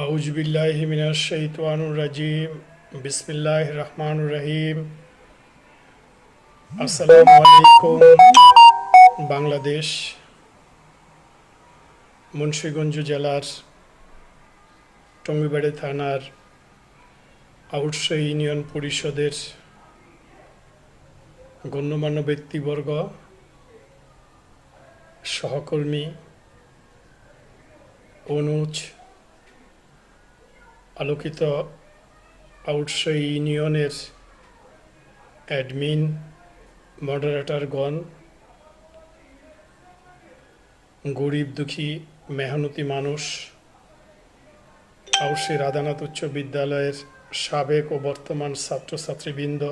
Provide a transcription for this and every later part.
আউযুবিল্লাহি মিনাশ শাইতানির রাজিম। বিসমিল্লাহির রহমানির রহিম। আসসালামু আলাইকুম। বাংলাদেশ মুন্সিগঞ্জ জেলার টঙ্গিবাড়ি থানার আউটশো ইউনিয়ন পরিষদের গণ্যমান্য ব্যক্তিবর্গ, সহকর্মী, অনুজ, আলোকিত আউটশো ইউনিয়নের অ্যাডমিন, মডারেটরগণ, গরিব দুঃখী মেহনতি মানুষ, আউটশো রাধানাথ উচ্চ বিদ্যালয়ের সাবেক ও বর্তমান ছাত্রছাত্রীবৃন্দ,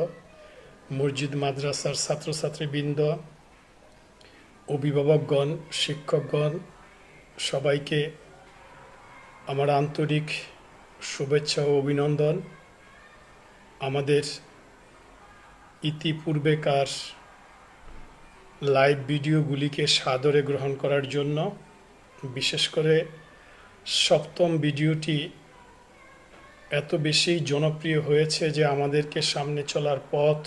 মসজিদ মাদ্রাসার ছাত্রছাত্রীবৃন্দ, অভিভাবকগণ, শিক্ষকগণ, সবাইকে আমার আন্তরিক শুভেচ্ছা ও অভিনন্দন। আমাদের ইতিপূর্বেকার লাইভ ভিডিওগুলিকে সাদরে গ্রহণ করার জন্য, বিশেষ করে সপ্তম ভিডিওটি এত বেশি জনপ্রিয় হয়েছে যে আমাদেরকে সামনে চলার পথ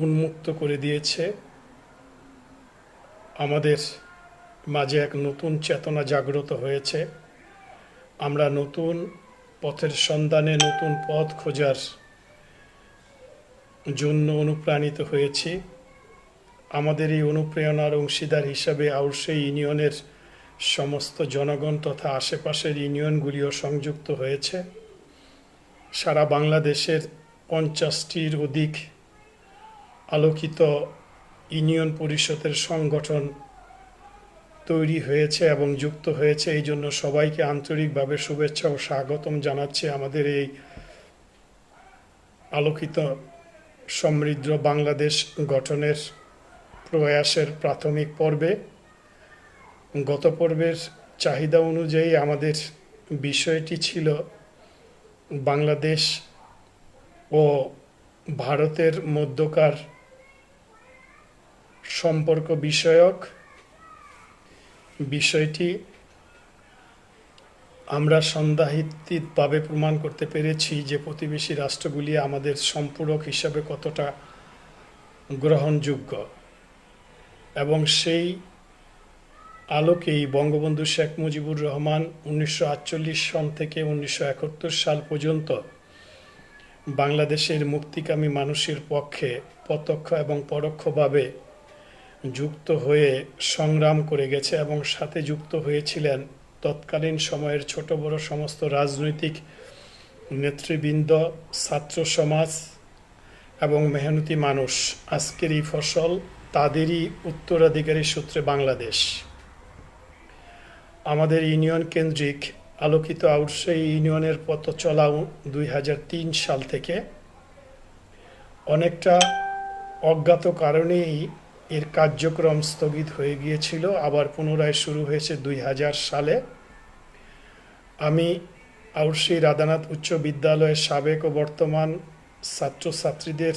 উন্মুক্ত করে দিয়েছে। আমাদের মাঝে এক নতুন চেতনা জাগ্রত হয়েছে। আমরা নতুন পথের সন্ধানে, নতুন পথ খোঁজার জন্য অনুপ্রাণিত হয়েছি। আমাদের এই অনুপ্রেরণার অংশীদার হিসাবে আউটশো ইউনিয়নের সমস্ত জনগণ তথা আশেপাশের ইউনিয়নগুলিও সংযুক্ত হয়েছে। সারা বাংলাদেশের 50টির অধিক আলোকিত ইউনিয়ন পরিষদের সংগঠন তৈরি হয়েছে এবং যুক্ত হয়েছে। এই জন্য সবাইকে আন্তরিকভাবে শুভেচ্ছা ও স্বাগতম জানাচ্ছি আমাদের এই আলোকিত সমৃদ্ধ বাংলাদেশ গঠনের প্রয়াসের প্রাথমিক পর্বে। গত পর্বের চাহিদা অনুযায়ী আমাদের বিষয়টি ছিল বাংলাদেশ ও ভারতের মধ্যকার সম্পর্ক বিষয়ক। বিষয়টি আমরা সন্দেহাতীতভাবে প্রমাণ করতে পেরেছি যে প্রতিবেশী রাষ্ট্রগুলি আমাদের সম্পূরক হিসাবে কতটা গ্রহণযোগ্য, এবং সেই আলোকেই বঙ্গবন্ধু শেখ মুজিবুর রহমান 1948 সন থেকে 1971 সাল পর্যন্ত বাংলাদেশের মুক্তিকামী মানুষের পক্ষে প্রত্যক্ষ এবং পরোক্ষভাবে যুক্ত হয়ে সংগ্রাম করে গেছে, এবং সাথে যুক্ত হয়েছিলেন তৎকালীন সময়ের ছোট বড় সমস্ত রাজনৈতিক নেতৃবৃন্দ, ছাত্র সমাজ এবং মেহনতি মানুষ। আজকের এই ফসল তাদেরই উত্তরাধিকারী সূত্রে বাংলাদেশ। আমাদের ইউনিয়ন কেন্দ্রিক আলোকিত আউটশো ইউনিয়নের পথ চলা 2003 সাল থেকে অনেকটা অজ্ঞাত কারণেই এর কার্যক্রম স্থগিত হয়ে গিয়েছিল, আবার পুনরায় শুরু হয়েছে 2000 সালে। আমি আউটশো রাধানাথ উচ্চ বিদ্যালয়ের সাবেক ও বর্তমান ছাত্রছাত্রীদের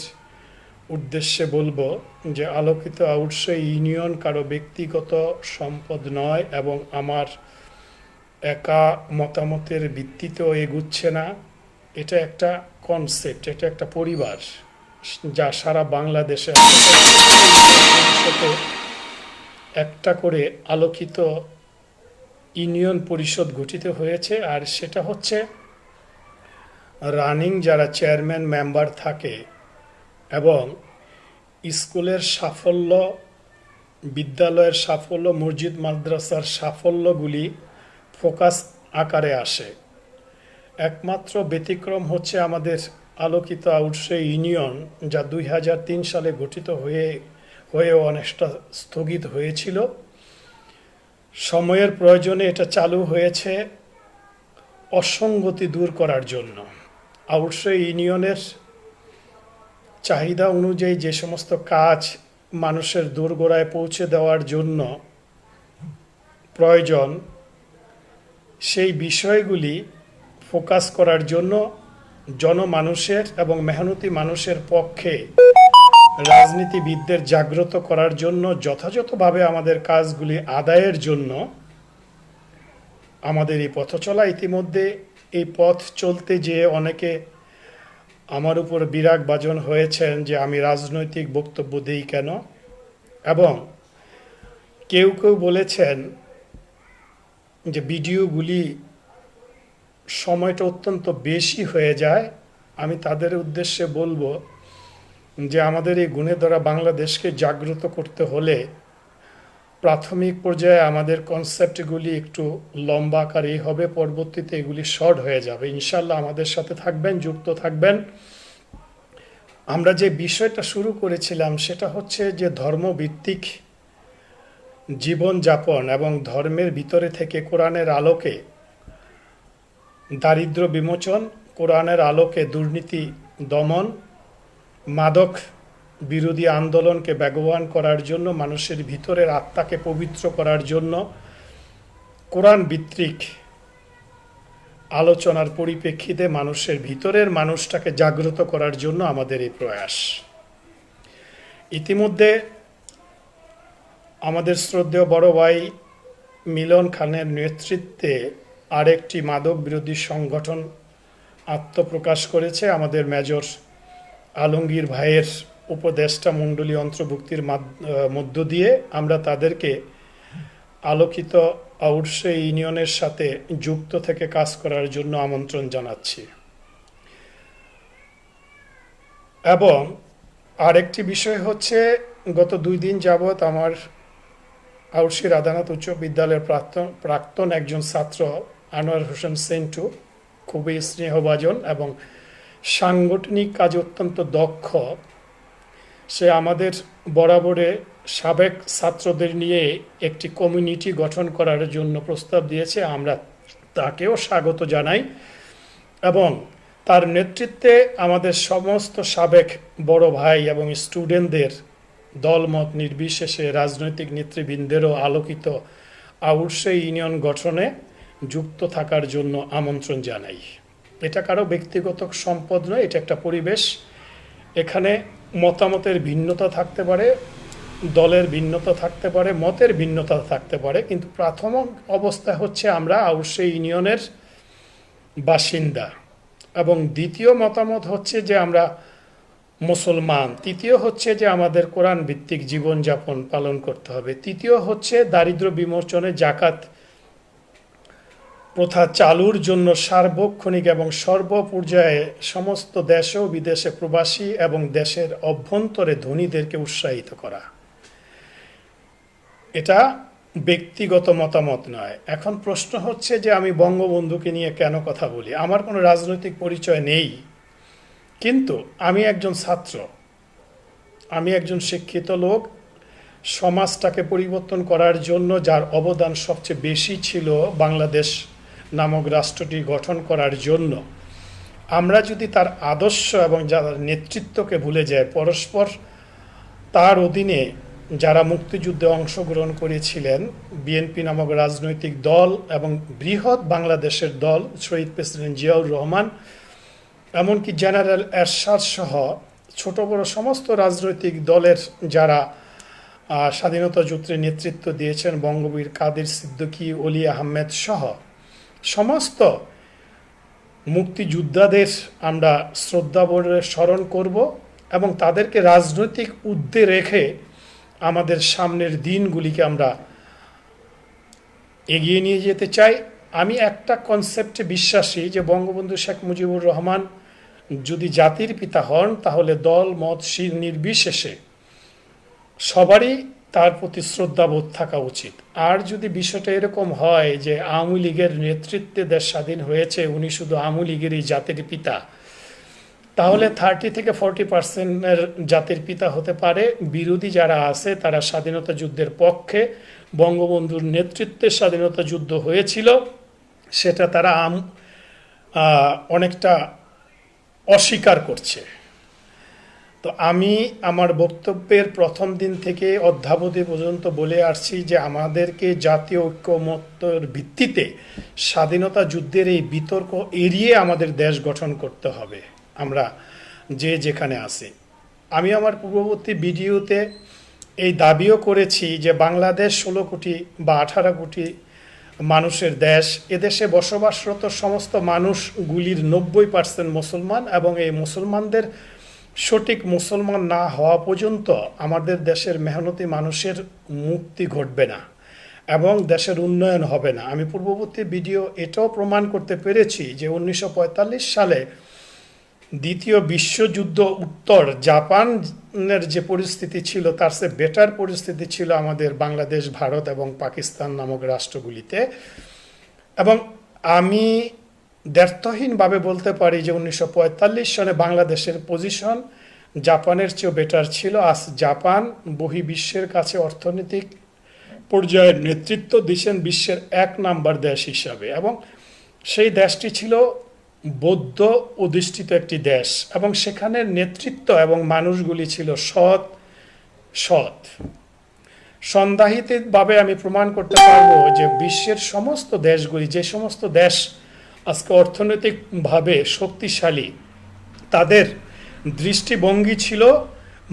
উদ্দেশ্যে বলবো যে আলোকিত আউটশো ইউনিয়ন কারো ব্যক্তিগত সম্পদ নয়, এবং আমার একা মতামতের ভিত্তিতেও এগুচ্ছে না। এটা একটা কনসেপ্ট, এটা একটা পরিবার যা সারা বাংলাদেশে একটা করে আলোকিত ইউনিয়ন পরিষদ গঠিত হয়েছে। আর সেটা হচ্ছে রানিং যারা চেয়ারম্যান মেম্বার থাকে এবং স্কুলের সাফল্য, বিদ্যালয়ের সাফল্য, মসজিদ মাদ্রাসার সাফল্যগুলি ফোকাস আকারে আসে। একমাত্র ব্যতিক্রম হচ্ছে আমাদের আলোকিত আউটশো ইউনিয়ন, যা 2003 সালে গঠিত হয়েও অনেকটা স্থগিত হয়েছিল। সময়ের প্রয়োজনে এটা চালু হয়েছে অসঙ্গতি দূর করার জন্য। আউটশো ইউনিয়নের চাহিদা অনুযায়ী যে সমস্ত কাজ মানুষের দোরগোড়ায় পৌঁছে দেওয়ার জন্য প্রয়োজন, সেই বিষয়গুলি ফোকাস করার জন্য জনমানুষের এবং মেহনতি মানুষের পক্ষে রাজনীতিবিদদের জাগ্রত করার জন্য, যথাযথভাবে আমাদের কাজগুলি আদায়ের জন্য আমাদের এই পথ চলা। ইতিমধ্যে এই পথ চলতে যেয়ে অনেকে আমার উপর বিরাগ ভাজন হয়েছেন যে আমি রাজনৈতিক বক্তব্য দিই কেন, এবং কেউ কেউ বলেছেন যে ভিডিওগুলি সময়টা অত্যন্ত বেশি হয়ে যায়। আমি তাদের উদ্দেশ্যে বলবো যে আমাদের এই গুণে ধরা বাংলাদেশকে জাগ্রত করতে হলে প্রাথমিক পর্যায়ে আমাদের কনসেপ্টগুলি একটু লম্বা আকারেই হবে, পরবর্তীতে এগুলি শর্ট হয়ে যাবে। ইনশাল্লাহ আমাদের সাথে থাকবেন, যুক্ত থাকবেন। আমরা যে বিষয়টা শুরু করেছিলাম সেটা হচ্ছে যে ধর্মভিত্তিক জীবনযাপন এবং ধর্মের ভিতরে থেকে কোরআনের আলোকে দারিদ্র্য বিমোচন, কোরআনের আলোকে দুর্নীতি দমন, মাদক বিরোধী আন্দোলনকে বেগবান করার জন্য, মানুষের ভিতরের আত্মাকে পবিত্র করার জন্য কোরআন ভিত্তিক আলোচনার পরিপ্রেক্ষিতে মানুষের ভিতরের মানুষটাকে জাগ্রত করার জন্য আমাদের এই প্রয়াস। ইতিমধ্যে আমাদের শ্রদ্ধেয় বড় ভাই মিলন খানের নেতৃত্বে আরেকটি মাদক বিরোধী সংগঠন আত্মপ্রকাশ করেছে। আমাদের মেজর আলমগীর ভাইয়ের উপদেষ্টা মণ্ডলী অন্তর্ভুক্তির মধ্য দিয়ে আমরা তাদেরকে আলোকিত আউটসে ইউনিয়নের সাথে যুক্ত থেকে কাজ করার জন্য আমন্ত্রণ জানাচ্ছি। এবং আরেকটি বিষয় হচ্ছে, গত 2 দিন যাবৎ আমার আউটসি রাধানাথ উচ্চ বিদ্যালয়ের প্রাক্তন একজন ছাত্র আনোয়ার হোসেন সেন্টু, খুবই স্নেহভাজন এবং সাংগঠনিক কাজে অত্যন্ত দক্ষ, সে আমাদের বরাবরে সাবেক ছাত্রদের নিয়ে একটি কমিউনিটি গঠন করার জন্য প্রস্তাব দিয়েছে। আমরা তাকেও স্বাগত জানাই এবং তার নেতৃত্বে আমাদের সমস্ত সাবেক বড় ভাই এবং স্টুডেন্টদের দলমত নির্বিশেষে রাজনৈতিক নেতৃবৃন্দেরও আলোকিত আউটসে ইউনিয়ন গঠনে যুক্ত থাকার জন্য আমন্ত্রণ জানাই। এটা কারো ব্যক্তিগত সম্পদ নয়, এটা একটা পরিবেশ। এখানে মতামতের ভিন্নতা থাকতে পারে, দলের ভিন্নতা থাকতে পারে, মতের ভিন্নতা থাকতে পারে, কিন্তু প্রাথমিক অবস্থা হচ্ছে আমরা আউটসে ইউনিয়নের বাসিন্দা। এবং দ্বিতীয় মতামত হচ্ছে যে আমরা মুসলমান। তৃতীয় হচ্ছে যে আমাদের কোরআন ভিত্তিক জীবনযাপন পালন করতে হবে। তৃতীয় হচ্ছে দারিদ্র্য বিমোচনে জাকাত প্রথা চালুর জন্য সার্বক্ষণিক এবং সর্বপর্যায়ে সমস্ত দেশে ও বিদেশে প্রবাসী এবং দেশের অভ্যন্তরে ধনীদেরকে উৎসাহিত করা। এটা ব্যক্তিগত মতামত নয়। এখন প্রশ্ন হচ্ছে যে আমি বঙ্গবন্ধুকে নিয়ে কেন কথা বলি। আমার কোনো রাজনৈতিক পরিচয় নেই, কিন্তু আমি একজন ছাত্র, আমি একজন শিক্ষিত লোক। সমাজটাকে পরিবর্তন করার জন্য যার অবদান সবচেয়ে বেশি ছিল বাংলাদেশ নামক রাষ্ট্রটি গঠন করার জন্য, আমরা যদি তার আদর্শ এবং যার নেতৃত্বকে ভুলে যাই, পরস্পর তার অধীনে যারা মুক্তিযুদ্ধে অংশগ্রহণ করেছিলেন, বিএনপি নামক রাজনৈতিক দল এবং বৃহৎ বাংলাদেশের দল, শহীদ প্রেসিডেন্ট জিয়াউর রহমান, এমনকি জেনারেল এরশাদ সহ ছোট বড় সমস্ত রাজনৈতিক দলের যারা স্বাধীনতা যুদ্ধে নেতৃত্ব দিয়েছেন, বঙ্গবীর কাদের সিদ্দিকী, অলি আহমেদ সহ সমস্ত মুক্তিযোদ্ধাদের আমরা শ্রদ্ধাভরে স্মরণ করব এবং তাদেরকে রাজনৈতিক উদ্দে রেখে আমাদের সামনের দিনগুলিকে আমরা এগিয়ে নিয়ে যেতে চাই। আমি একটা কনসেপ্টে বিশ্বাসী যে বঙ্গবন্ধু শেখ মুজিবুর রহমান যদি জাতির পিতা হন, তাহলে দল মত নির্বিশেষে সবারই তার প্রতি শ্রদ্ধাবোধ থাকা উচিত। আর যদি বিষয়টা এরকম হয় যে আওয়ামী লীগের নেতৃত্বে দেশ স্বাধীন হয়েছে, উনি শুধু আওয়ামী লীগেরই জাতির পিতা, তাহলে 30 থেকে 40% জাতির পিতা হতে পারে। বিরোধী যারা আছে তারা স্বাধীনতা যুদ্ধের পক্ষে, বঙ্গবন্ধুর নেতৃত্বে স্বাধীনতা যুদ্ধ হয়েছিল সেটা তারা অনেকটা অস্বীকার করছে। তো আমি আমার বক্তব্যের প্রথম দিন থেকে অদ্যাবধি পর্যন্ত বলে আসছি যে আমাদেরকে জাতীয় ঐক্যমত্যের ভিত্তিতে স্বাধীনতা যুদ্ধের এই বিতর্ক এড়িয়ে আমাদের দেশ গঠন করতে হবে, আমরা যে যেখানে আছি। আমি আমার পূর্ববর্তী ভিডিওতে এই দাবিও করেছি যে বাংলাদেশ 16 কোটি বা 18 কোটি মানুষের দেশ। এদেশে বসবাসরত সমস্ত মানুষগুলির 90% মুসলমান, এবং এই মুসলমানদের সঠিক মুসলমান না হওয়া পর্যন্ত আমাদের দেশের মেহনতি মানুষের মুক্তি ঘটবে না এবং দেশের উন্নয়ন হবে না। আমি পূর্ববর্তী ভিডিও এটাও প্রমাণ করতে পেরেছি যে 1945 সালে দ্বিতীয় বিশ্বযুদ্ধ উত্তর জাপানের যে পরিস্থিতি ছিল তার চেয়ে বেটার পরিস্থিতি ছিল আমাদের বাংলাদেশ, ভারত এবং পাকিস্তান নামক রাষ্ট্রগুলিতে। এবং আমি দ্ব্যর্থহীনভাবে বলতে পারি যে 1945 সনে বাংলাদেশের পজিশন জাপানের চেয়েও বেটার ছিল। আজ জাপান বহির্বিশ্বের কাছে অর্থনৈতিক পর্যায়ের নেতৃত্ব দিচ্ছেন বিশ্বের 1 নাম্বার দেশ হিসাবে, এবং সেই দেশটি ছিল বৌদ্ধ অধিষ্ঠিত একটি দেশ, এবং সেখানের নেতৃত্ব এবং মানুষগুলি ছিল সৎ। সন্দেহাতীতভাবে আমি প্রমাণ করতে পারবো যে বিশ্বের সমস্ত দেশগুলি, যে সমস্ত দেশ আজকে অর্থনৈতিকভাবে শক্তিশালী, তাদের দৃষ্টিভঙ্গি ছিল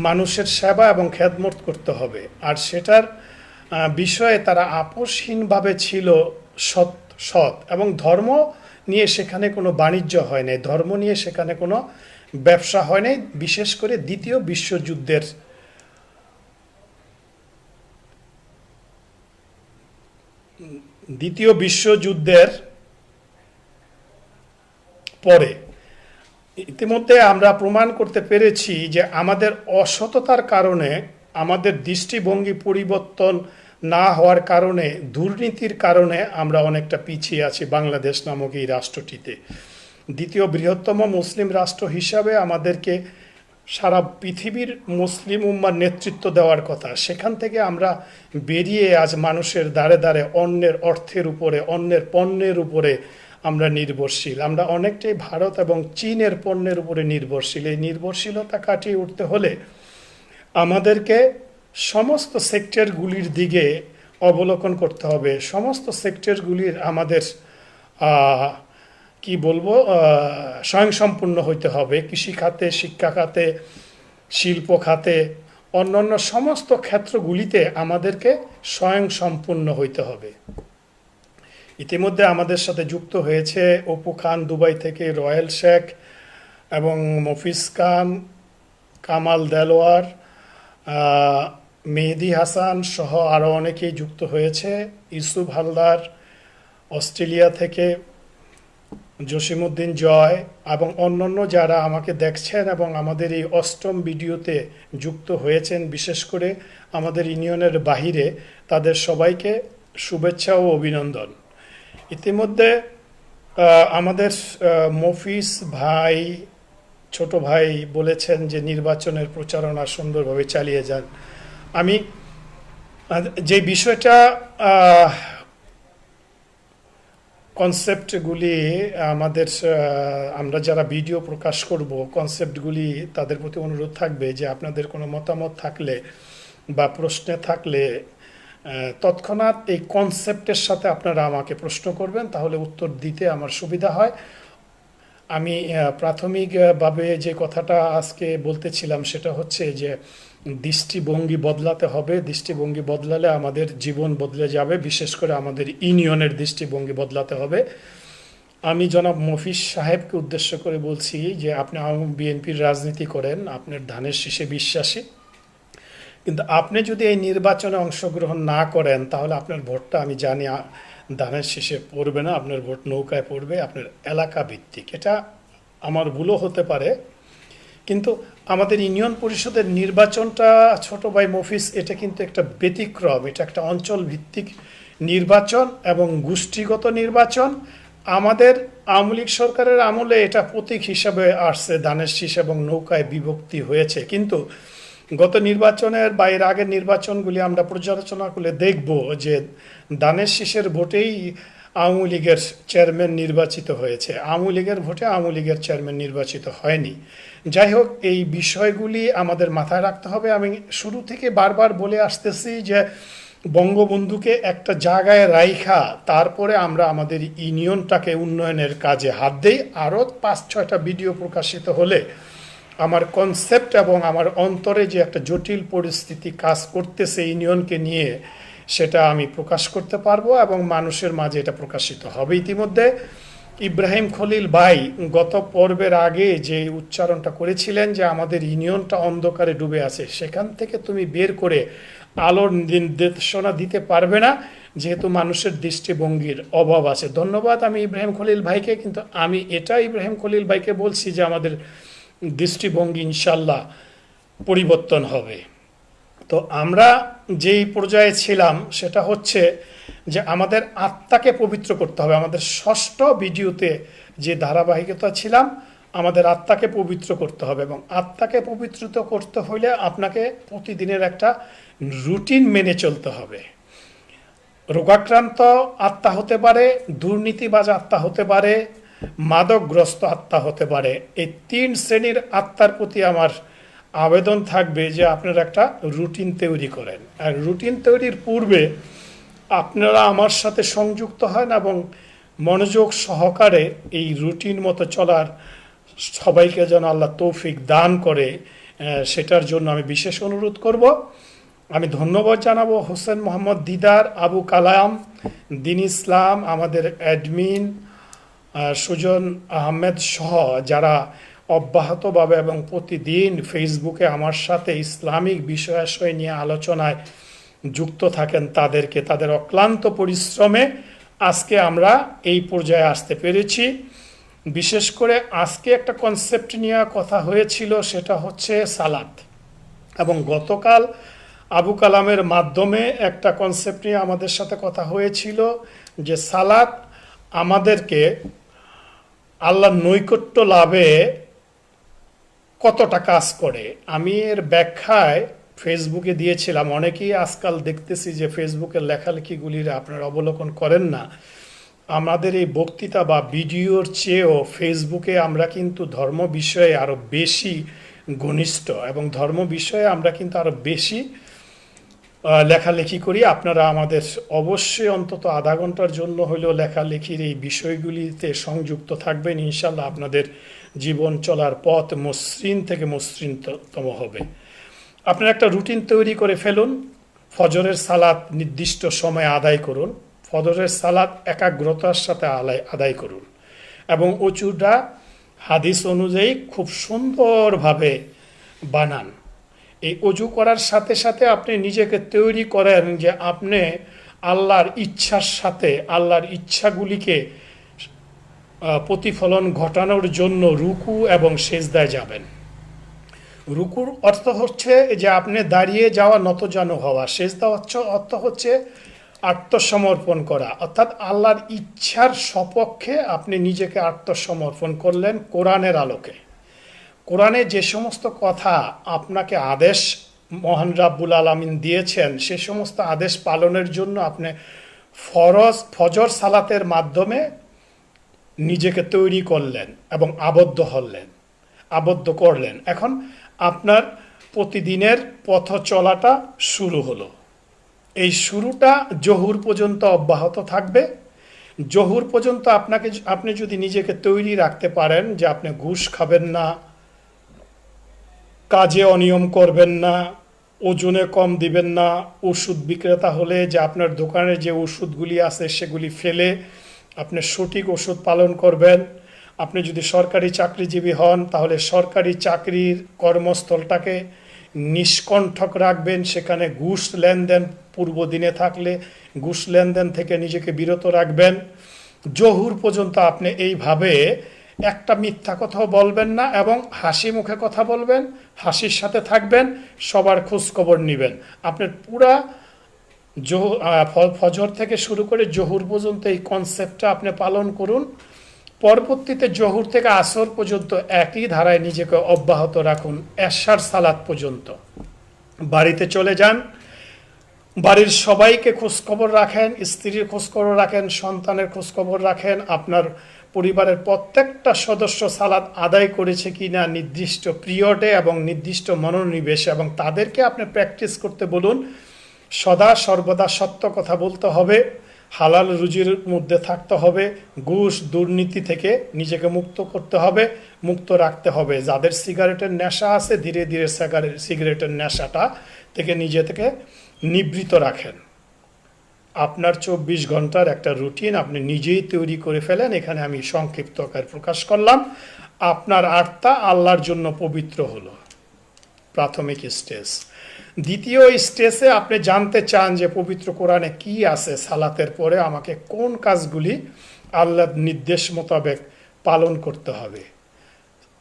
মানুষের সেবা এবং খেদমত করতে হবে, আর সেটার বিষয়ে তারা আপোষহীনভাবে ছিল সৎ। এবং ধর্ম নিয়ে সেখানে কোনো বাণিজ্য হয় নাই, ধর্ম নিয়ে সেখানে কোনো ব্যবসা হয় নাই। বিশেষ করে দ্বিতীয় বিশ্বযুদ্ধের পরে ইতিমধ্যে আমরা প্রমাণ করতে পেরেছি যে আমাদের অসততার কারণে, আমাদের দৃষ্টিভঙ্গি পরিবর্তন না হওয়ার কারণে, দুর্নীতির কারণে আমরা অনেকটা পিছিয়ে আছি বাংলাদেশ নামক এই রাষ্ট্রটিতে। দ্বিতীয় বৃহত্তম মুসলিম রাষ্ট্র হিসাবে আমাদেরকে সারা পৃথিবীর মুসলিম উম্মার নেতৃত্ব দেওয়ার কথা, সেখান থেকে আমরা বেরিয়ে আজ মানুষের দ্বারে দ্বারে অন্যের অর্থের উপরে, অন্যের পণ্যের উপরে আমরা নির্ভরশীল। আমরা অনেকটাই ভারত এবং চীনের পণ্যের উপরে নির্ভরশীল। এই নির্ভরশীলতা কাটিয়ে উঠতে হলে আমাদেরকে সমস্ত সেক্টরগুলির দিকে অবলোকন করতে হবে। সমস্ত সেক্টরগুলির আমাদের স্বয়ংসম্পূর্ণ হইতে হবে। কৃষি খাতে, শিক্ষা খাতে, শিল্প খাতে, অন্যান্য সমস্ত ক্ষেত্রগুলিতে আমাদেরকে স্বয়ংসম্পূর্ণ হইতে হবে। ইতিমধ্যে আমাদের সাথে যুক্ত হয়েছে অপু খান দুবাই থেকে, রয়েল শেখ এবং মফিজ খান, কামাল দেলোয়ার, মেহেদি হাসান সহ আরও অনেকেই যুক্ত হয়েছে। ইউসুফ হালদার অস্ট্রেলিয়া থেকে, জসিমউদ্দিন জয় এবং অন্যান্য যারা আমাকে দেখছেন এবং আমাদের এই 8ম ভিডিওতে যুক্ত হয়েছেন, বিশেষ করে আমাদের ইউনিয়নের বাহিরে, তাদের সবাইকে শুভেচ্ছা ও অভিনন্দন। ইতিমধ্যে আমাদের মফিজ ভাই, ছোট ভাই বলেছেন যে নির্বাচনের প্রচারণা সুন্দরভাবে চালিয়ে যান। আমি যে বিষয়টা, কনসেপ্টগুলি আমরা যারা ভিডিও প্রকাশ করব, কনসেপ্টগুলি তাদের প্রতি অনুরোধ থাকবে যে আপনাদের কোনো মতামত থাকলে বা প্রশ্নে থাকলে তৎক্ষণাৎ এই কনসেপ্টের সাথে আপনারা আমাকে প্রশ্ন করবেন, তাহলে উত্তর দিতে আমার সুবিধা হয়। আমি প্রাথমিকভাবে যে কথাটা আজকে বলতেছিলাম সেটা হচ্ছে যে দৃষ্টিভঙ্গি বদলাতে হবে। দৃষ্টিভঙ্গি বদলালে আমাদের জীবন বদলে যাবে, বিশেষ করে আমাদের ইউনিয়নের দৃষ্টিভঙ্গি বদলাতে হবে। আমি জনাব মফিজ সাহেবকে উদ্দেশ্য করে বলছি যে আপনি বিএনপির রাজনীতি করেন, আপনার ধানের শীষে বিশ্বাসী, কিন্তু আপনি যদি এই নির্বাচনে অংশগ্রহণ না করেন তাহলে আপনার ভোটটা আমি জানি ধানের শীষে পড়বে না, আপনার ভোট নৌকায় পড়বে, আপনার এলাকা ভিত্তিক। এটা আমার ভুলও হতে পারে, কিন্তু আমাদের ইউনিয়ন পরিষদের নির্বাচনটা ছোট ভাই মফিজ, এটা কিন্তু একটা ব্যতিক্রম। এটা একটা অঞ্চল ভিত্তিক নির্বাচন এবং গোষ্ঠীগত নির্বাচন। আমাদের আওয়ামী লীগ সরকারের আমলে এটা প্রতীক হিসাবে আসছে, ধানের শীষ এবং নৌকায় বিভক্তি হয়েছে। কিন্তু গত নির্বাচনের বা এর আগের নির্বাচনগুলি আমরা পর্যালোচনা করলে দেখব যে ধানের শীষের ভোটেই আওয়ামী লীগের চেয়ারম্যান নির্বাচিত হয়েছে, আওয়ামী লীগের ভোটে আওয়ামী লীগের চেয়ারম্যান নির্বাচিত হয়নি। যাই হোক, এই বিষয়গুলি আমাদের মাথায় রাখতে হবে। আমি শুরু থেকে বারবার বলে আসতেছি যে বঙ্গবন্ধুকে একটা জায়গায় রাইখা তারপরে আমরা আমাদের ইউনিয়নটাকে উন্নয়নের কাজে হাত দেই। আরও 5-6টা ভিডিও প্রকাশিত হলে আমার কনসেপ্ট এবং আমার অন্তরে যে একটা জটিল পরিস্থিতি কাজ করতেছে ইউনিয়নকে নিয়ে, সেটা আমি প্রকাশ করতে পারবো এবং মানুষের মাঝে এটা প্রকাশিত হবে। ইতিমধ্যে ইব্রাহিম খলিল ভাই গত পর্বের আগে যে উচ্চারণটা করেছিলেন যে আমাদের ইউনিয়নটা অন্ধকারে ডুবে আছে, সেখান থেকে তুমি বের করে আলোর নির্দেশনা দিতে পারবে না, যেহেতু মানুষের দৃষ্টিভঙ্গির অভাব আছে। ধন্যবাদ আমি ইব্রাহিম খলিল ভাইকে, কিন্তু আমি এটা ইব্রাহিম খলিল ভাইকে বলছি যে আমাদের দৃষ্টিভঙ্গি ইনশাল্লাহ পরিবর্তন হবে। তো আমরা যেই পর্যায়ে ছিলাম সেটা হচ্ছে যে আমাদের আত্মাকে পবিত্র করতে হবে। আমাদের ষষ্ঠ ভিডিওতে যে ধারাবাহিকতা ছিলাম, আমাদের আত্মাকে পবিত্র করতে হবে, এবং আত্মাকে পবিত্র করতে হলে আপনাকে প্রতিদিনের একটা রুটিন মেনে চলতে হবে। রোগাক্রান্ত আত্মা হতে পারে, দুর্নীতিবাজ আত্মা হতে পারে, মাদকগ্রস্ত আত্মা হতে পারে। এই 3 শ্রেণীর আত্মার প্রতি আমার আবেদন থাকবে যে আপনারা একটা রুটিন তৈরি করেন। আর রুটিন তৈরির পূর্বে আপনারা আমার সাথে সংযুক্ত হন এবং মনোযোগ সহকারে এই রুটিন মতো চলার সবাইকে যেন আল্লাহ তৌফিক দান করে, সেটার জন্য আমি বিশেষ অনুরোধ করব। আমি ধন্যবাদ জানাবো হোসেন মোহাম্মদ দিদার, আবু কালাম, দিন ইসলাম, আমাদের অ্যাডমিন সুজন আহমেদ সহ যারা অব্যাহতভাবে এবং প্রতিদিন ফেসবুকে আমার সাথে ইসলামিক বিষয়াশয় নিয়ে আলোচনায় যুক্ত থাকেন, তাদেরকে তাদের অক্লান্ত পরিশ্রমে আজকে আমরা এই পর্যায়ে আসতে পেরেছি। বিশেষ করে আজকে একটা কনসেপ্ট নিয়ে কথা হয়েছিল, সেটা হচ্ছে সালাত, এবং গতকাল আবু কালামের মাধ্যমে একটা কনসেপ্ট নিয়ে আমাদের সাথে কথা হয়েছিল যে সালাত আমাদেরকে আল্লাহর নৈকট্য লাভে কতটা কাজ করে। আমি এর ব্যাখ্যায় ফেসবুকে দিয়েছিলাম। অনেকেই আজকাল দেখতেছি যে ফেসবুকের লেখালেখিগুলির আপনারা অবলোকন করেন না। আমাদের এই বক্তৃতা বা ভিডিওর চেয়েও ফেসবুকে আমরা কিন্তু ধর্ম বিষয়ে আরও বেশি ঘনিষ্ঠ, এবং ধর্ম বিষয়ে আমরা কিন্তু আরও বেশি লেখালেখি করি। আপনারা আমাদের অবশ্যই অন্তত আধা ঘন্টার জন্য হলেও লেখালেখির এই বিষয়গুলিতে সংযুক্ত থাকবেন। ইনশাল্লাহ আপনাদের জীবন চলার পথ মসৃণ থেকে মসৃণতম হবে। আপনারা একটা রুটিন তৈরি করে ফেলুন। ফজরের সালাত নির্দিষ্ট সময়ে আদায় করুন। ফজরের সালাত একাগ্রতার সাথে আদায় করুন, এবং অজুটা হাদিস অনুযায়ী খুব সুন্দরভাবে বানান। এই অজু করার সাথে সাথে আপনি নিজেকে তৈরি করেন যে আপনি আল্লাহর ইচ্ছার সাথে আল্লাহর ইচ্ছাগুলিকে প্রতিফলন ঘটানোর জন্য রুকু এবং সেজদায় যাবেন। রুকুর অর্থ হচ্ছে যে আপনি দাঁড়িয়ে যাওয়া, নতজানু হওয়া। সেজদা অর্থ হচ্ছে আত্মসমর্পণ করা, অর্থাৎ আল্লাহর ইচ্ছার সপক্ষে আপনি নিজেকে আত্মসমর্পণ করলেন কোরআনের আলোকে। কোরআনে যে সমস্ত কথা আপনাকে আদেশ মহান রাব্বুল আলামিন দিয়েছেন, সে সমস্ত আদেশ পালনের জন্য আপনি ফজর সালাতের মাধ্যমে নিজেকে তৈরি করলেন এবং আবদ্ধ করলেন। এখন আপনার প্রতিদিনের পথ চলাটা শুরু হলো। এই শুরুটা জহুর পর্যন্ত অব্যাহত থাকবে। জহুর পর্যন্ত আপনি যদি নিজেকে তৈরি রাখতে পারেন যে আপনি ঘুষ খাবেন না, কাজে অনিয়ম করবেন না, ওজনে কম দিবেন না, ওষুধ বিক্রেতা হলে যে আপনার দোকানে যে ওষুধগুলি আছে সেগুলি ফেলে আপনি সঠিক ওষুধ পালন করবেন। আপনি যদি সরকারি চাকরিজীবী হন তাহলে সরকারি চাকরির কর্মস্থলটাকে নিষ্কণ্ঠক রাখবেন, সেখানে ঘুষ লেনদেন পূর্ব দিনে থাকলে ঘুষ লেনদেন থেকে নিজেকে বিরত রাখবেন। জহুর পর্যন্ত আপনি এইভাবে একটা মিথ্যা কথাও বলবেন না, এবং হাসি মুখে কথা বলবেন, হাসির সাথে থাকবেন, সবার খোঁজখবর নেবেন। আপনার পুরা ফজর থেকে শুরু করে জহুর পর্যন্ত এই কনসেপ্টটা আপনি পালন করুন। পরবর্তীতে জহুর থেকে আসর পর্যন্ত একই ধারায় নিজেকে অব্যাহত রাখুন, এশার সালাত পর্যন্ত। বাড়িতে চলে যান, বাড়ির সবাইকে খোঁজখবর রাখেন, স্ত্রীর খোঁজখবর রাখেন, সন্তানের খোঁজখবর রাখেন, আপনার পরিবারের প্রত্যেকটা সদস্য সালাত আদায় করেছে কিনা নির্দিষ্ট পিরিয়ডে এবং নির্দিষ্ট মনোনিবেশে, এবং তাদেরকে আপনি প্র্যাকটিস করতে বলুন। সদা সর্বদা সত্য কথা বলতে হবে, হালাল রুজির মধ্যে থাকতে হবে, ঘুষ দুর্নীতি থেকে নিজেকে মুক্ত করতে হবে, মুক্ত রাখতে হবে। যাদের সিগারেটের নেশা আছে ধীরে ধীরে সিগারেটের নেশাটা থেকে নিজে থেকে নিবৃত রাখেন। আপনার 24 ঘন্টার একটা রুটিন আপনি নিজেই তৈরি করে ফেলেন। এখানে আমি সংক্ষিপ্ত আকারে প্রকাশ করলাম। আপনার আত্মা আল্লাহর জন্য পবিত্র হলো, প্রাথমিক স্টেজ। দ্বিতীয় স্টেজে আপনি জানতে চান যে পবিত্র কোরআনে কি আছে, সালাতের পরে আমাকে কোন কাজগুলি আল্লাহর নির্দেশ মোতাবেক পালন করতে হবে।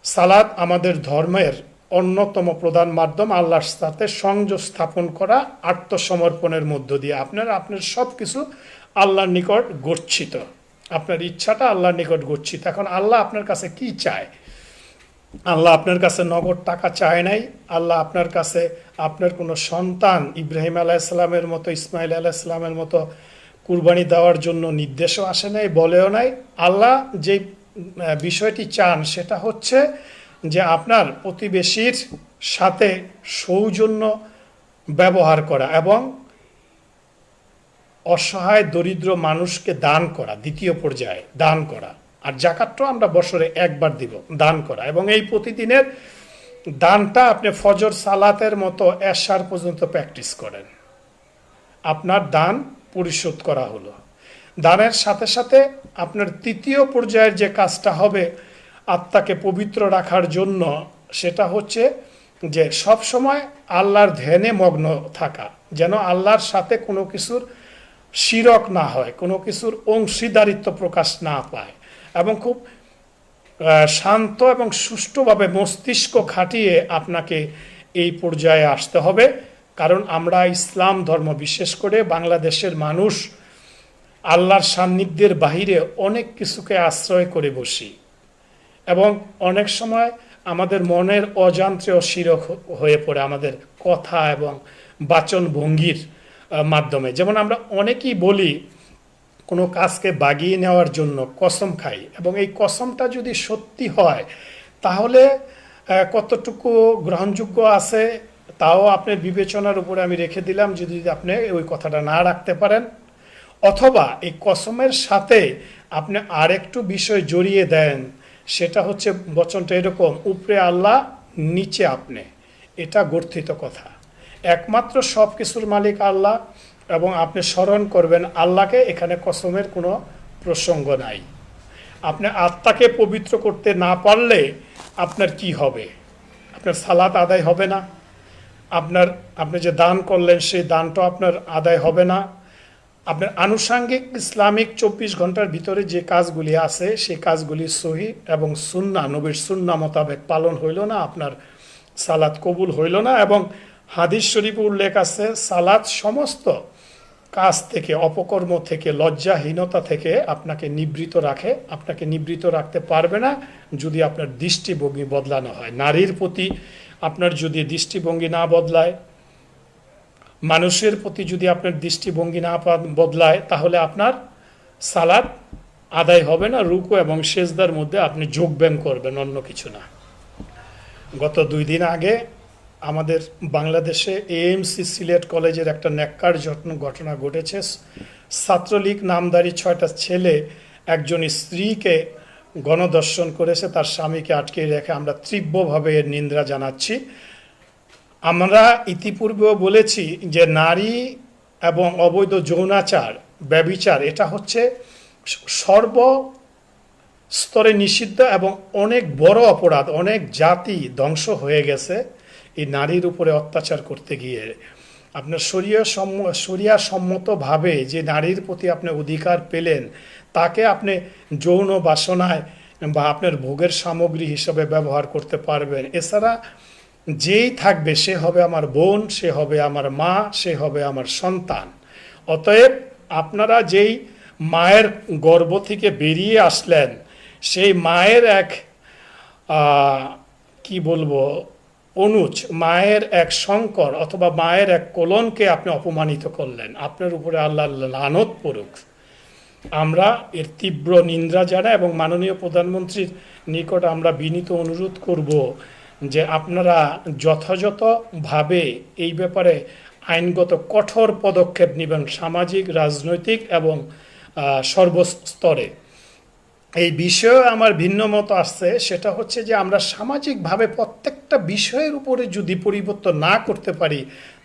সালাত আমাদের ধর্মের অন্যতম প্রধান মাধ্যম আল্লাহর সাথে সংযোগ স্থাপন করা, আত্মসমর্পণের মধ্য দিয়ে আপনার সব কিছু আল্লাহর নিকট গচ্ছিত, আপনার ইচ্ছাটা আল্লাহর নিকট গচ্ছিত। এখন আল্লাহ আপনার কাছে কি চায়? আল্লাহ আপনার কাছে নগদ টাকা চায় নাই। আল্লাহ আপনার কাছে আপনার কোনো সন্তান ইব্রাহিম আলাইসাল্লামের মতো, ইসমাইল আলাইসাল্লামের মতো কুরবানি দেওয়ার জন্য নির্দেশও আসে নাই, বলেও নাই। আল্লাহ যে বিষয়টি চান সেটা হচ্ছে যে আপনার প্রতিবেশীর সাথে সৌজন্য ব্যবহার করা এবং অসহায় দরিদ্র মানুষকে দান করা, দ্বিতীয় পর্যায়ে দান করা। আর জাকাতটা আমরা বছরে একবার দিব, দান করা। এবং এই প্রতিদিনের দানটা আপনি ফজর সালাতের মতো এশার পর্যন্ত প্র্যাকটিস করেন, আপনার দান পরিশোধ করা হলো। দানের সাথে সাথে আপনার তৃতীয় পর্যায়ের যে কাজটা হবে আত্মাকে পবিত্র রাখার জন্য, সেটা হচ্ছে যে সব সময় আল্লাহর ধ্যানে মগ্ন থাকা, যেন আল্লাহর সাথে কোনো কিছুর শিরক না হয়, কোনো কিছুর অংশীদারিত্ব প্রকাশ না পায়, এবং খুব শান্ত এবং সুষ্ঠুভাবে মস্তিষ্ক খাটিয়ে আপনাকে এই পর্যায়ে আসতে হবে। কারণ আমরা ইসলাম ধর্ম, বিশেষ করে বাংলাদেশের মানুষ আল্লাহর সান্নিধ্যের বাহিরে অনেক কিছুকে আশ্রয় করে বসি, এবং অনেক সময় আমাদের মনের অজান্তে শিরক হয়ে পড়ে আমাদের কথা এবং বাচন ভঙ্গির মাধ্যমে। যেমন আমরা অনেকেই বলি কোনো কাজকে বাগিয়ে নেওয়ার জন্য কসম খাই, এবং এই কসমটা যদি সত্যি হয় তাহলে কতটুকু গ্রহণযোগ্য আছে তাও আপনার বিবেচনার উপরে আমি রেখে দিলাম, যদি আপনি ওই কথাটা না রাখতে পারেন। অথবা এই কসমের সাথে আপনি আরেকটু বিষয় জড়িয়ে দেন, সেটা হচ্ছে বচনটা এরকম: উপরে আল্লাহ, নিচে আপনি। এটা গর্থিত কথা। একমাত্র সব কিছুর মালিক আল্লাহ, এবং আপনি স্মরণ করবেন আল্লাহকে। এখানে কসমের কোনো প্রসঙ্গ নাই। আপনি আত্মাকে পবিত্র করতে না পারলে আপনার কি হবে? আপনার সালাত আদায় হবে না, আপনি যে দান করলেন সেই দানটা আপনার আদায় হবে না। আপনার আনুষাঙ্গিক ইসলামিক 24 ঘন্টার ভিতরে যে কাজগুলি আছে সেই কাজগুলি সহি এবং সুন্নাহ, নবীর সুন্নাহ মোতাবেক পালন হইল না, আপনার সালাত কবুল হইল না। এবং হাদিস শরীফে উল্লেখ আছে, সালাত সমস্ত কাজ থেকে, অপকর্ম থেকে, লজ্জাহীনতা থেকে আপনাকে নিবৃত রাখে। আপনাকে নিবৃত রাখতে পারবে না যদি আপনার দৃষ্টিভঙ্গি বদলানো হয়। নারীর প্রতি আপনার যদি দৃষ্টিভঙ্গি না বদলায়, মানুষের প্রতি যদি আপনার দৃষ্টিভঙ্গি না বদলায়, তাহলে আপনার সালাত আদায় হবে না। রুকু এবং সেজদার মধ্যে আপনি যোগব্যায়াম করবেন, অন্য কিছু না। গত 2 দিন আগে আমাদের বাংলাদেশে এএমসি সিলেট কলেজের একটা ন্যাক্কার ঘটনা ঘটেছে। ছাত্রলীগ নামধারী 6টা ছেলে একজন স্ত্রীকে গণধর্ষণ করেছে, তার স্বামীকে আটকে রেখে। আমরা তীব্রভাবে এর নিন্দা জানাচ্ছি। আমরা ইতিপূর্বেও বলেছি যে নারী এবং অবৈধ যৌনাচার, ব্যভিচার, এটা হচ্ছে সর্বস্তরে নিষিদ্ধ এবং অনেক বড় অপরাধ। অনেক জাতি ধ্বংস হয়ে গেছে এই নারীর উপরে অত্যাচার করতে গিয়ে। আপনার শরিয়া সম্মতভাবে যে নারীর প্রতি আপনি অধিকার পেলেন, তাকে আপনি যৌন বাসনায় বা আপনার ভোগের সামগ্রী হিসেবে ব্যবহার করতে পারবেন। এছাড়া যেই থাকবে সে হবে আমার বোন, সে হবে আমার মা, সে হবে আমার সন্তান। অতএব আপনারা যেই মায়ের গর্ভ থেকে বেরিয়ে আসলেন, সেই মায়ের এক কি বলবো অনুজ, মায়ের এক সংকর অথবা মায়ের এক কোলনকে আপনি অপমানিত করলেন। আপনার উপরে আল্লাহ লানত পড়ুক। আমরা এর তীব্র নিন্দা জানাই এবং মাননীয় প্রধানমন্ত্রীর নিকট আমরা বিনীত অনুরোধ করব যে আপনারা যথাযথভাবে এই ব্যাপারে আইনগত কঠোর পদক্ষেপ নেবেন, সামাজিক, রাজনৈতিক এবং সর্বস্তরে। এই বিষয়ে আমার ভিন্ন মত আসছে, সেটা হচ্ছে যে আমরা সামাজিকভাবে প্রত্যেকটা বিষয়ের উপরে যদি পরিবর্তন না করতে পারি,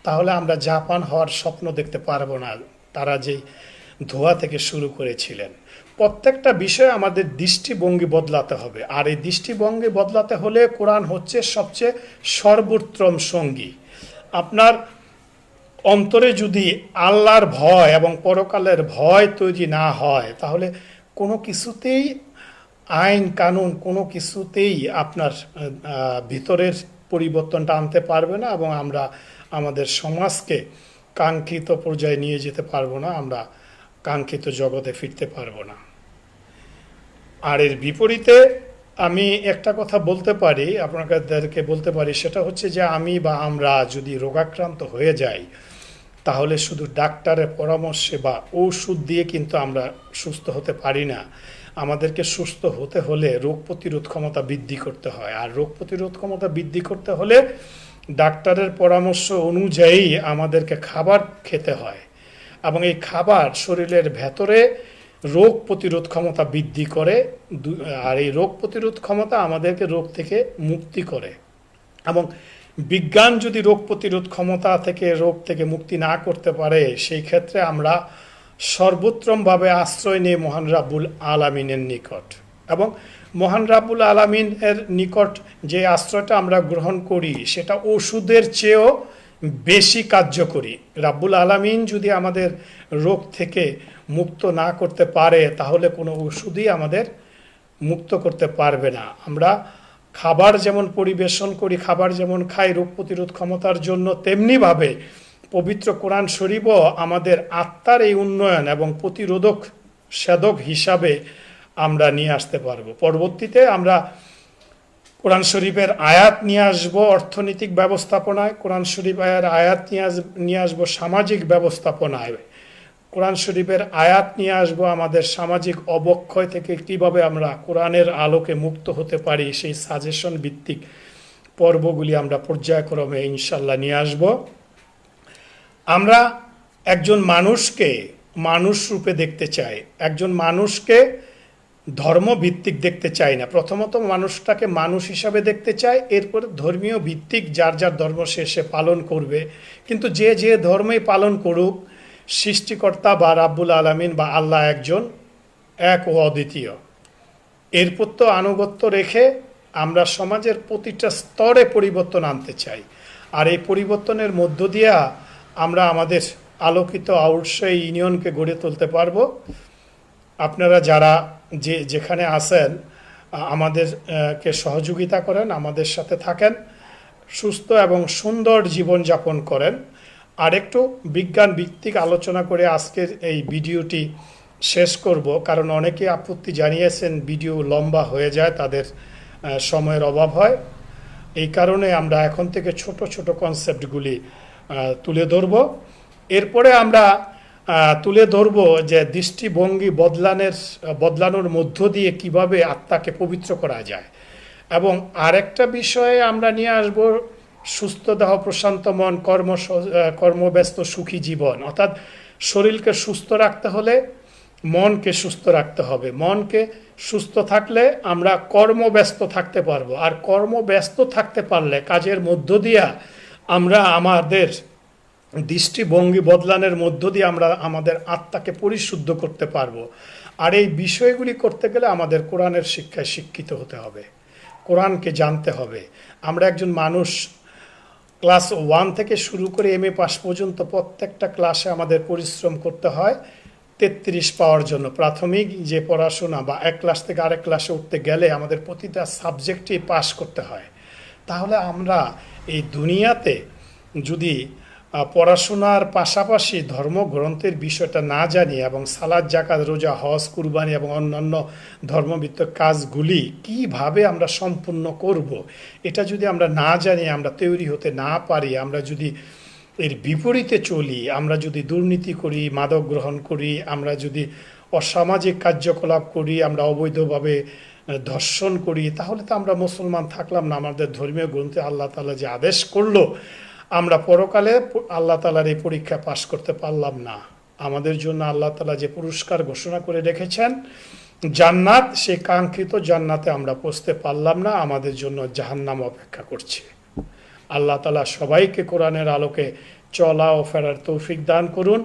তাহলে আমরা জাপান হওয়ার স্বপ্ন দেখতে পারবো না। তারা যেই ধোয়া থেকে শুরু করেছিলেন। প্রত্যেকটা বিষয়ে আমাদের দৃষ্টিভঙ্গি বদলাতে হবে, আর এই দৃষ্টিভঙ্গি বদলাতে হলে কোরআন হচ্ছে সবচেয়ে সর্বোত্তম সঙ্গী। আপনার অন্তরে যদি আল্লাহর ভয় এবং পরকালের ভয় তৈরি না হয়, তাহলে কোনো কিছুতেই আইন কানুন কোনো কিছুতেই আপনার ভিতরের পরিবর্তনটা আনতে পারবে না, এবং আমরা আমাদের সমাজকে কাঙ্ক্ষিত পর্যায়ে নিয়ে যেতে পারবো না, আমরা কাঙ্ক্ষিত জগতে ফিরতে পারবো না। আর এর বিপরীতে আমি একটা কথা বলতে পারি, আপনাদেরকে বলতে পারি, সেটা হচ্ছে যে আমি বা আমরা যদি রোগাক্রান্ত হয়ে যাই, তাহলে শুধু ডাক্তারের পরামর্শে বা ঔষধ দিয়ে কিন্তু আমরা সুস্থ হতে পারি না। আমাদেরকে সুস্থ হতে হলে রোগ প্রতিরোধ ক্ষমতা বৃদ্ধি করতে হয়, আর রোগ প্রতিরোধ ক্ষমতা বৃদ্ধি করতে হলে ডাক্তারের পরামর্শ অনুযায়ী আমাদেরকে খাবার খেতে হয়, এবং এই খাবার শরীরের ভেতরে রোগ প্রতিরোধ ক্ষমতা বৃদ্ধি করে, আর এই রোগ প্রতিরোধ ক্ষমতা আমাদেরকে রোগ থেকে মুক্তি করে। এবং বিজ্ঞান যদি রোগ প্রতিরোধ ক্ষমতা থেকে রোগ থেকে মুক্তি না করতে পারে, সেই ক্ষেত্রে আমরা সর্বোত্তমভাবে আশ্রয় নিই মহান রাব্বুল আলামিনের নিকট, এবং মহান রাব্বুল আলামিনের নিকট যে আশ্রয়টা আমরা গ্রহণ করি সেটা ওষুধের চেয়েও বেশি কার্যকরী। রাব্বুল আলামিন যদি আমাদের রোগ থেকে মুক্ত না করতে পারে, তাহলে কোনো ওষুধই আমাদের মুক্ত করতে পারবে না। আমরা খাবার যেমন পরিবেশন করি, খাবার যেমন খাই রোগ প্রতিরোধ ক্ষমতার জন্য, তেমনিভাবে পবিত্র কোরআন শরীফও আমাদের আত্মার এই উন্নয়ন এবং প্রতিরোধক সাধক হিসাবে আমরা নিয়ে আসতে পারবো। পরবর্তীতে আমরা কোরআন শরীফের আয়াত নিয়ে আসবো অর্থনৈতিক ব্যবস্থাপনায়, কোরআন শরীফ আয়াত নিয়ে আসবো সামাজিক ব্যবস্থাপনায়, কোরআন শরীফের আয়াত নিয়ে আসবো আমাদের সামাজিক অবক্ষয় থেকে কিভাবে আমরা কোরআনের আলোকে মুক্ত হতে পারি, সেই সাজেশন ভিত্তিক পর্বগুলি আমরা পর্যায়ক্রমে ইনশাল্লাহ নিয়ে আসব। আমরা একজন মানুষকে মানুষ রূপে দেখতে চাই, একজন মানুষকে ধর্মভিত্তিক দেখতে চাই না। প্রথমত মানুষটাকে মানুষ হিসাবে দেখতে চাই, এরপরে ধর্মীয় ভিত্তিক যার যার ধর্ম সে পালন করবে। কিন্তু যে যে ধর্মই পালন করুক, সৃষ্টিকর্তা বা রাব্বুল আলামিন বা আল্লাহ একজন, এক ও অদ্বিতীয়। এর প্রতি আনুগত্য রেখে আমরা সমাজের প্রতিটা স্তরে পরিবর্তন আনতে চাই, আর এই পরিবর্তনের মধ্য দিয়া আমরা আমাদের আলোকিত আউটসাইড ইউনিয়নকে গড়ে তুলতে পারবো। আপনারা যারা যেখানে আছেন আমাদেরকে সহযোগিতা করেন, আমাদের সাথে থাকেন, সুস্থ এবং সুন্দর জীবনযাপন করেন। আর একটু বিজ্ঞান ভিত্তিক আলোচনা করে আজকের এই ভিডিওটি শেষ করব, কারণ অনেকে আপত্তি জানিয়েছেন ভিডিও লম্বা হয়ে যায়, তাদের সময়ের অভাব হয়। এই কারণে আমরা এখন থেকে ছোট ছোট কনসেপ্টগুলি তুলে ধরব। এরপরে আমরা তুলে ধরব যে দৃষ্টিভঙ্গি বদলানোর মধ্য দিয়ে কিভাবে আত্মাকে পবিত্র করা যায়। এবং আরেকটা বিষয়ে আমরা নিয়ে আসব সুস্থ দেহ প্রশান্ত মন, কর্মব্যস্ত সুখী জীবন। অর্থাৎ শরীরকে সুস্থ রাখতে হলে মনকে সুস্থ রাখতে হবে, মনকে সুস্থ থাকলে আমরা কর্মব্যস্ত থাকতে পারবো, আর কর্মব্যস্ত থাকতে পারলে কাজের মধ্য দিয়ে আমরা আমাদের দৃষ্টিভঙ্গি বদলানোর মধ্য দিয়ে আমরা আমাদের আত্মাকে পরিশুদ্ধ করতে পারবো। আর এই বিষয়গুলি করতে গেলে আমাদের কোরআনের শিক্ষায় শিক্ষিত হতে হবে, কোরআনকে জানতে হবে। আমরা একজন মানুষ ক্লাস 1 থেকে শুরু করে MA পাস পর্যন্ত প্রত্যেকটা ক্লাসে আমাদের পরিশ্রম করতে হয় 33 পাওয়ার জন্য। প্রাথমিক যে পড়াশোনা বা এক ক্লাস থেকে আরেক ক্লাসে উঠতে গেলে আমাদের প্রতিটা সাবজেক্টেই পাস করতে হয়। তাহলে আমরা এই দুনিয়াতে যদি পড়াশোনার পাশাপাশি ধর্মগ্রন্থের বিষয়টা না জানি এবং সালাত, যাকাত, রোজা, হজ, কুরবানি এবং অন্যান্য ধর্মভিত্তিক কাজগুলি কিভাবে আমরা সম্পূর্ণ করব, এটা যদি আমরা না জানি, আমরা তৈরি হতে না পারি, আমরা যদি এর বিপরীতে চলি, আমরা যদি দুর্নীতি করি, মাদক গ্রহণ করি, আমরা যদি অসামাজিক কার্যকলাপ করি, আমরা অবৈধভাবে ধর্ষণ করি, তাহলে তো আমরা মুসলমান থাকলাম না। আমাদের ধর্মীয় গ্রন্থে আল্লাহ তাআলা যে আদেশ করলো, আমরা পরকালে আল্লাহ তাআলার এই পরীক্ষা পাশ করতে পারলাম না। আমাদের জন্য আল্লাহ তাআলা যে পুরস্কার ঘোষণা করে রেখেছেন জান্নাত, সেই কাঙ্ক্ষিত জান্নাতে আমরা পৌঁছতে পারলাম না, আমাদের জন্য জাহান্নাম অপেক্ষা করছে। আল্লাহ তাআলা সবাইকে কোরআনের আলোকে চলা ও ফেরার তৌফিক দান করুন।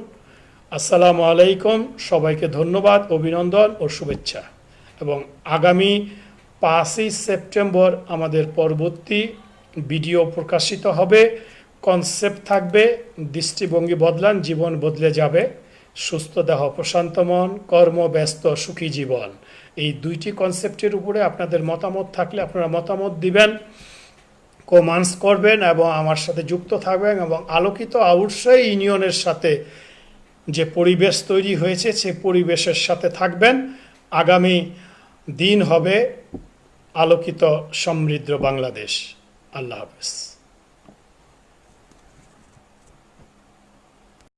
আসসালামু আলাইকুম, সবাইকে ধন্যবাদ, অভিনন্দন ও শুভেচ্ছা। এবং আগামী 5ই সেপ্টেম্বর আমাদের পরবর্তী ভিডিও প্রকাশিত হবে। কনসেপ্ট থাকবে দৃষ্টিভঙ্গি বদলান, জীবন বদলে যাবে। সুস্থ দেহ, প্রশান্ত মন, কর্মব্যস্ত সুখী জীবন, এই দুইটি কনসেপ্টের উপরে আপনাদের মতামত থাকলে আপনারা মতামত দিবেন, কমেন্টস করবেন এবং আমার সাথে যুক্ত থাকবেন। এবং আলোকিত আউটসাইড ইউনিয়নের সাথে যে পরিবেশ তৈরি হয়েছে সে পরিবেশের সাথে থাকবেন। আগামী দিন হবে আলোকিত সমৃদ্ধ বাংলাদেশ। আল্লাহ হাফেজ।